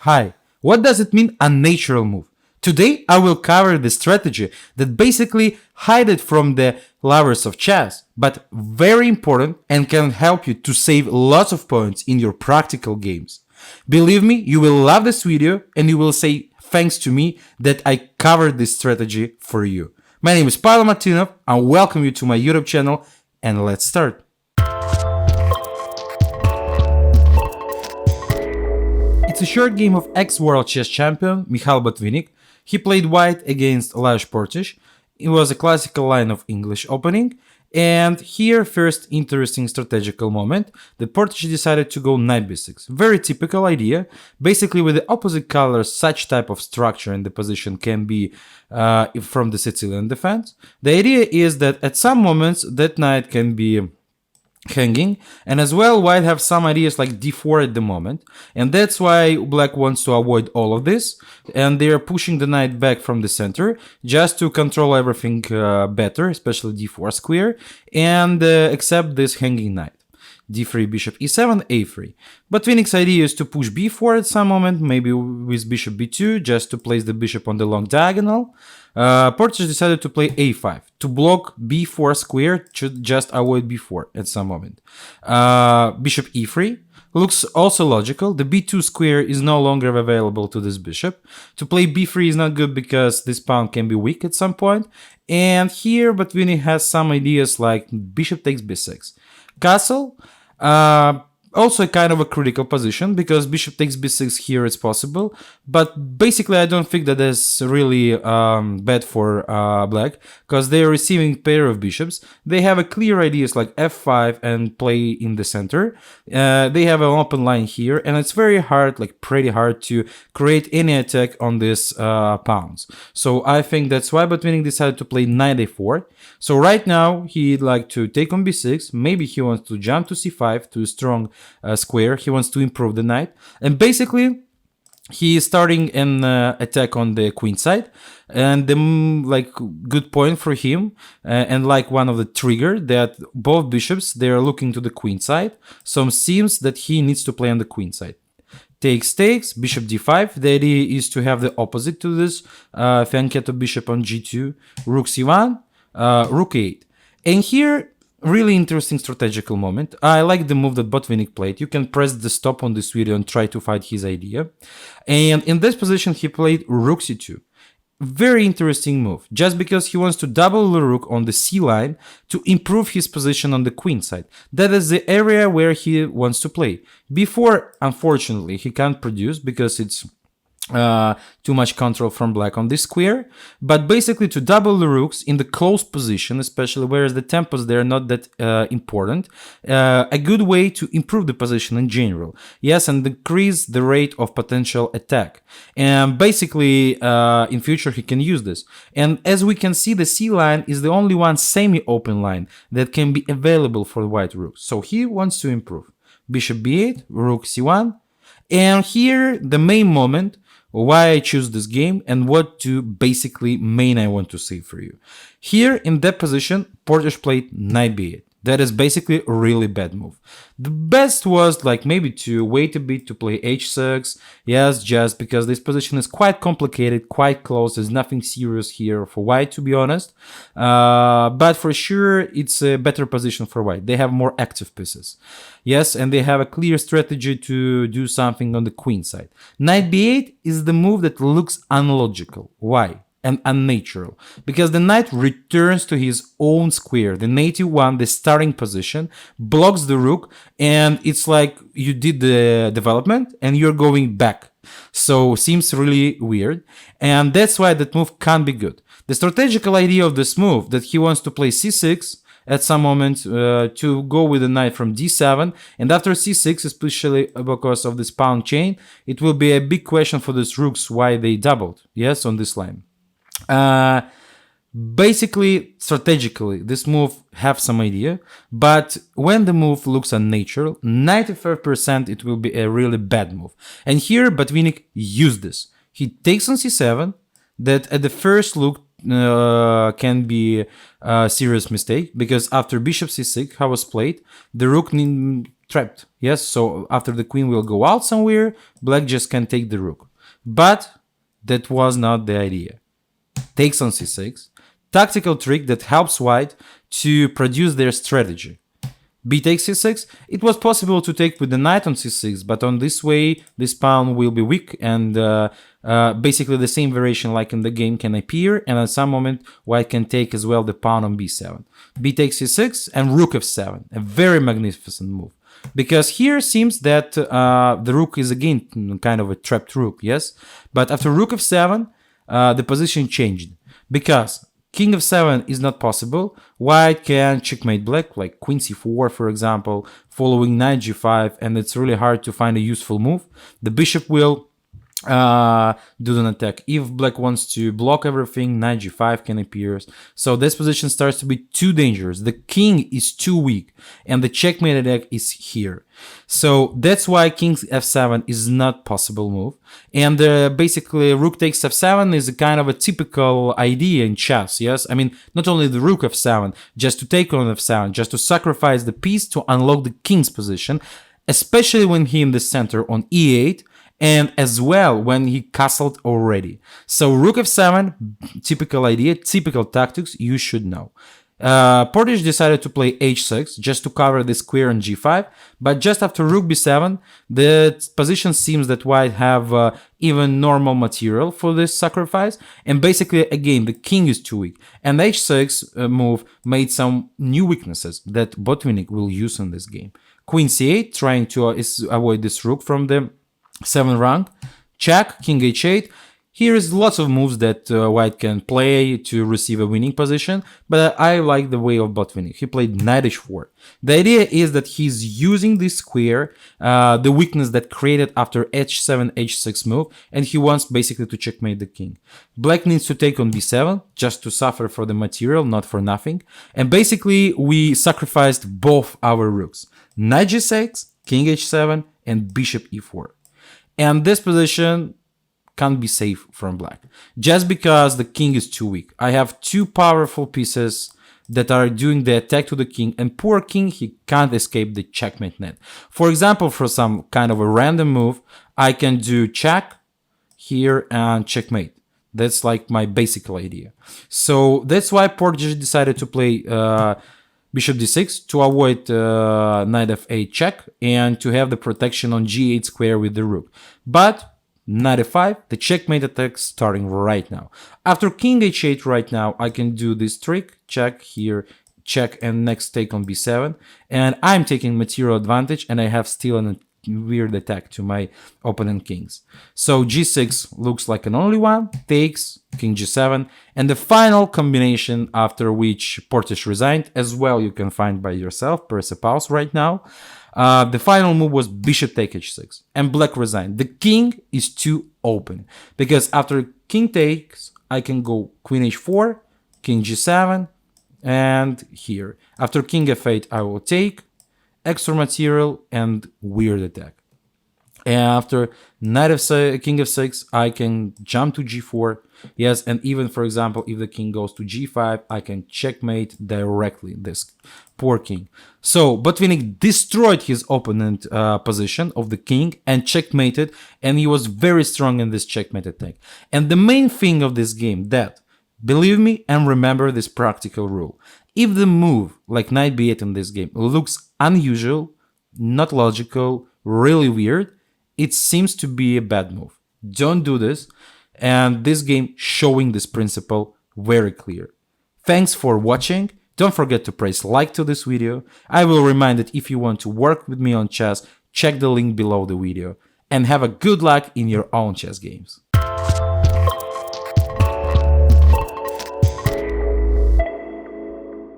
Hi, what does it mean unnatural move? Today I will cover the strategy that basically hide it from the lovers of chess, but very important and can help you to save lots of points in your practical games. Believe me, you will love this video and you will say thanks to me that I covered this strategy for you. My name is Pavel Martinov and welcome you to my YouTube channel, and let's start. It's a short game of ex-world chess champion Michal Botvinnik. He played white against Lajos Portish. It was a classical line of English opening. And here, first interesting strategical moment, that Portish decided to go knight b6. Very typical idea. Basically, with the opposite colors, such type of structure in the position can be from the Sicilian defense. The idea is that at some moments, that knight can be hanging, and as well white have some ideas like d4 at the moment, and that's why black wants to avoid all of this, and they are pushing the knight back from the center just to control everything better, especially d4 square, and accept this hanging knight. d3, bishop e7, a3. But Botvinnik's idea is to push b4 at some moment, maybe with bishop b2, just to place the bishop on the long diagonal. Portish decided to play a5 to block b4 square, to just avoid b4 at some moment. Bishop e3 looks also logical. The b2 square is no longer available to this bishop. To play b3 is not good because this pawn can be weak at some point. And here Botvinnik has some ideas like bishop takes b6. Castle, also kind of a critical position because bishop takes b6 here is possible, but basically I don't think that is really bad for black because they are receiving pair of bishops. They have a clear ideas like f5 and play in the center. They have an open line here, and it's very hard, like pretty hard, to create any attack on these pawns. So I think that's why Botvinnik decided to play knight a4. So right now he'd like to take on b6. Maybe he wants to jump to c5 to a strong square. He wants to improve the knight, and basically he is starting an attack on the queen side, and the like good point for him and like one of the trigger that both bishops, they are looking to the queen side, so it seems that he needs to play on the queen side. Takes, bishop d5. The idea is to have the opposite to this fianchetto bishop on g2, rook c1, rook a8. And here, really interesting strategical moment. I like the move that Botvinnik played. You can press the stop on this video and try to fight his idea. And in this position, he played rook c2. Very interesting move, just because he wants to double the rook on the c line to improve his position on the queen side. That is the area where he wants to play. Before, unfortunately, he can't produce because it's too much control from black on this square, but basically to double the rooks in the close position, especially whereas the tempos they are not that important, a good way to improve the position in general, yes, and decrease the rate of potential attack. And basically in future he can use this, and as we can see, the c line is the only one semi-open line that can be available for the white rooks, so he wants to improve. Bishop b8, rook c1, and here the main moment why I choose this game and what to basically main I want to say for you. Here in that position, Portish played knight b8. That is basically a really bad move. The best was like maybe to wait a bit to play h6. Yes, just because this position is quite complicated, quite close. There's nothing serious here for white, to be honest. But for sure, it's a better position for white. They have more active pieces. Yes, and they have a clear strategy to do something on the queen side. Knight b8 is the move that looks unlogical. Why? And unnatural, because the knight returns to his own square, the native one, the starting position, blocks the rook, and it's like you did the development and you're going back. So seems really weird, and that's why that move can't be good. The strategical idea of this move that he wants to play c6 at some moment to go with the knight from d7, and after c6, especially because of this pawn chain, it will be a big question for these rooks why they doubled, yes, on this line. Basically, strategically, this move have some idea, but when the move looks unnatural, 95% it will be a really bad move. And here, Botvinnik used this. He takes on c7, that at the first look can be a serious mistake, because after bishop c6, how was played, the rook trapped. Yes, so after the queen will go out somewhere, black just can take the rook. But that was not the idea. Takes on c6, tactical trick that helps white to produce their strategy. B takes c6. It was possible to take with the knight on c6, but on this way this pawn will be weak, and basically the same variation like in the game can appear, and at some moment white can take as well the pawn on b7. B takes c6 and rook f7, a very magnificent move. Because here seems that the rook is again kind of a trapped rook, yes? But after rook f7, the position changed. Because king f7 is not possible, white can checkmate black, like queen c4 for example, following knight g5, and it's really hard to find a useful move. The bishop will do an attack. If black wants to block everything, knight g5 can appear. So this position starts to be too dangerous. The king is too weak, and the checkmate attack is here. So that's why king f7 is not possible move. And basically rook takes f7 is a kind of a typical idea in chess, yes? I mean, not only the rook f7, just to take on f7, just to sacrifice the piece to unlock the king's position, especially when he in the center on e8, and as well when he castled already. So rook f7, typical idea, typical tactics you should know. Portish decided to play h6 just to cover the square on g5, but just after rook b7, the position seems that white have even normal material for this sacrifice, and basically again the king is too weak, and h6 move made some new weaknesses that Botvinnik will use in this game. Queen c8, trying to avoid this rook from the 7th rank, check, king h8. Here is lots of moves that white can play to receive a winning position, but I like the way of Botvinnik. He played knight h4. The idea is that he's using this square, the weakness that created after h7, h6 move, and he wants basically to checkmate the king. Black needs to take on b7, just to suffer for the material, not for nothing. And basically we sacrificed both our rooks. Knight g6, king h7, and bishop e4. And this position can't be safe from black, just because the king is too weak. I have two powerful pieces that are doing the attack to the king, and poor king, he can't escape the checkmate net. For example, for some kind of a random move, I can do check here and checkmate. That's like my basic idea. So that's why Portish decided to play bishop d6 to avoid knight f8 check and to have the protection on g8 square with the rook. But knight f5, the checkmate attack starting right now. After king h8 right now, I can do this trick, check here, check, and next take on b7, and I'm taking material advantage, and I have still a weird attack to my opponent kings. So g6 looks like an only one, takes, king g7, and the final combination after which Portish resigned, as well you can find by yourself, press a pause right now. The final move was bishop take h6, and black resigned. The king is too open, because after king takes, I can go queen h4, king g7, and here. After king f8, I will take, extra material, and weird attack. And after knight f6, king f6, I can jump to g4. Yes, and even, for example, if the king goes to g5, I can checkmate directly this poor king. So Botvinnik destroyed his opponent position of the king and checkmated, and he was very strong in this checkmate attack. And the main thing of this game that, believe me and remember this practical rule, if the move like knight b8 in this game looks unusual, not logical, really weird, it seems to be a bad move. Don't do this. And this game showing this principle very clear. Thanks for watching. Don't forget to press like to this video. I will remind that if you want to work with me on chess, check the link below the video. And have a good luck in your own chess games.